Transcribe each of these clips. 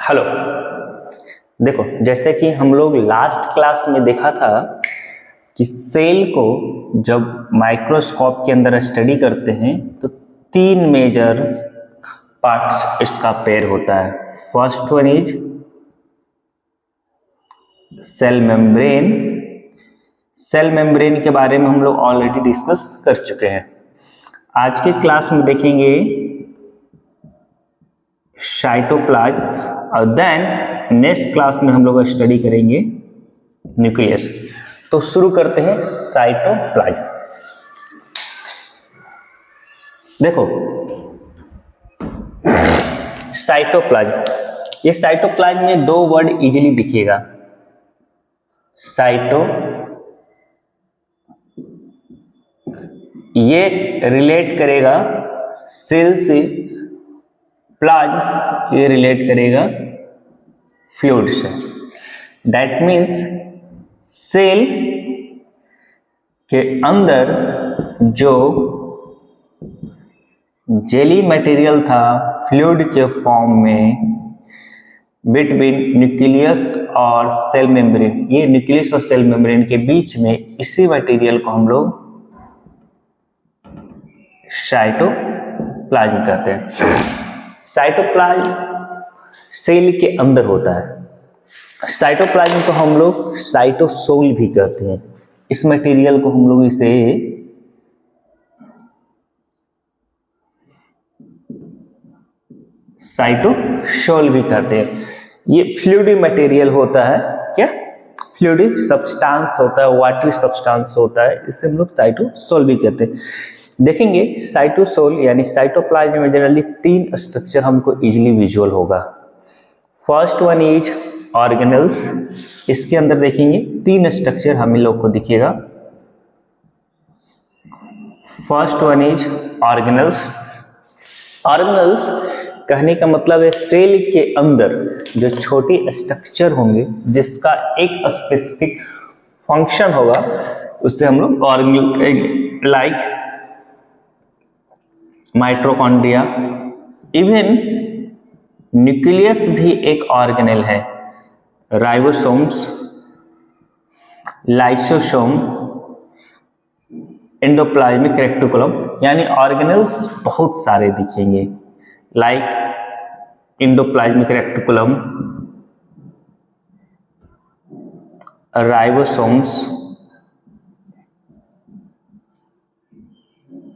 Hello. देखो, जैसे कि हम लोग लास्ट क्लास में देखा था कि सेल को जब माइक्रोस्कोप के अंदर स्टडी करते हैं तो तीन मेजर पार्ट्स इसका पेयर होता है। First one is cell membrane. Cell membrane के बारे में हम लोग ऑलरेडी डिस्कस कर चुके हैं। आज के क्लास में देखेंगे साइटोप्लाज्म और देन नेक्स्ट क्लास में हम लोग स्टडी करेंगे न्यूक्लियस। तो शुरू करते हैं साइटोप्लाज्म। देखो, साइटोप्लाज्म, ये साइटोप्लाज्म में दो वर्ड इजीली दिखेगा, साइटो, ये रिलेट करेगा सेल से, प्लाज्म ये रिलेट करेगा फ्लूइड से। दैट मीन्स सेल के अंदर जो जेली मटेरियल था फ्लूइड के फॉर्म में बिटवीन न्यूक्लियस और सेल मेम्ब्रेन, ये न्यूक्लियस और सेल मेम्ब्रेन के बीच में इसी मटेरियल को हम लोग साइटोप्लाज्म कहते हैं। साइटोप्लाज्म सेल के अंदर होता है। साइटोप्लाज्म को हम लोग साइटोसोल भी कहते हैं। इस मटेरियल को हम लोग इसे साइटोसोल भी कहते हैं। ये फ्लूइडी मटेरियल होता है, क्या फ्लूइडी सब्सटेंस होता है, वाटरी सब्सटेंस होता है, इसे हम लोग साइटोसोल भी कहते हैं। देखेंगे साइटोसोल यानी साइटोप्लाज्म में जनरली तीन स्ट्रक्चर हमको इजीली विजुअल होगा। First one is organelles. इसके अंदर देखेंगे तीन स्ट्रक्चर हम लोग को दिखेगा। First one is organelles. Organelles कहने का मतलब है सेल के अंदर जो छोटी स्ट्रक्चर होंगे जिसका एक स्पेसिफिक फंक्शन होगा, उससे हम लोग ऑर्गेनेल कहेंगे। लाइक माइटोकॉन्ड्रिया, इवन न्यूक्लियस भी एक ऑर्गेनेल है। राइबोसोम्स, लाइसोसोम, एंडोप्लाज्मिक रेटिकुलम, यानी ऑर्गेनेल्स बहुत सारे दिखेंगे। Like endoplasmic reticulum, ribosomes,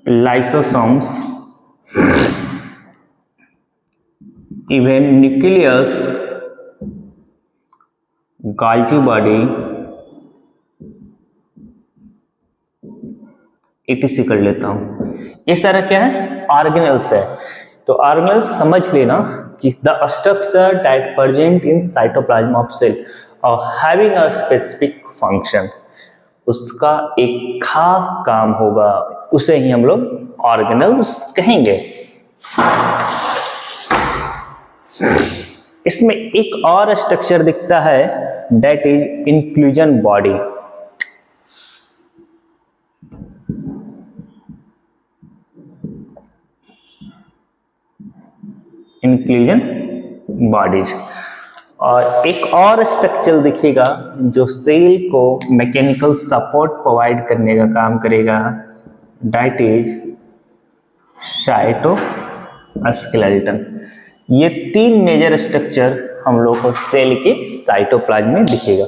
lysosomes, even nucleus, Golgi body, etc कर लेता हूं। ये सारा क्या है? ऑर्गेनेल्स है। तो ऑर्गेनेल्स समझ लेना कि the structure that present in cytoplasm of cell और हैविंग अ स्पेसिफिक फंक्शन, उसका एक खास काम होगा, उसे ही हम लोग ऑर्गेनेल्स कहेंगे। इसमें एक और स्ट्रक्चर दिखता है, that is inclusion body. Inclusion bodies. और एक और स्ट्रक्चर दिखेगा जो सेल को मैकेनिकल सपोर्ट प्रोवाइड करने का काम करेगा, दैट इज साइटोस्केलेटन। ये तीन मेजर स्ट्रक्चर हम लोग को सेल के साइटोप्लाज्म में दिखेगा।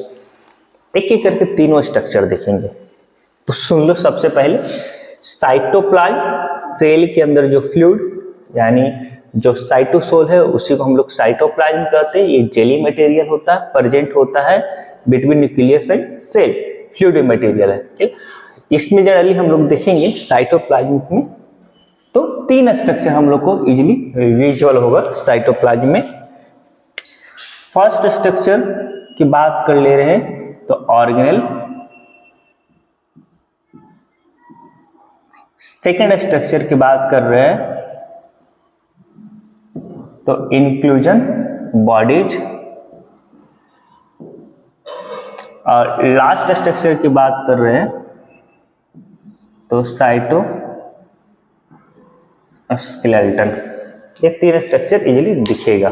एक एक करके तीनों स्ट्रक्चर देखेंगे, तो सुन लो। सबसे पहले साइटोप्लाज्म, सेल के अंदर जो फ्लूइड यानी जो साइटोसोल है उसी को हम लोग साइटोप्लाज्म कहते हैं। ये जेली मटेरियल होता है, प्रेजेंट होता है between nucleus and cell, fluid material है। ठीक, इसमें जनरली हम लोग देखेंगे साइटोप्लाज्म में तो तीन स्ट्रक्चर हम लोग को इजीली विजुअल होगा साइटोप्लाज्म में। फर्स्ट स्ट्रक्चर की बात कर ले रहे हैं तो ऑर्गेनेल। सेकेंड स्ट्रक्चर की बात कर रहे हैं तो इंक्लूजन बॉडीज। और लास्ट स्ट्रक्चर की बात कर रहे हैं तो साइटोस्केलेटन। ये तीन स्ट्रक्चर इजीली दिखेगा।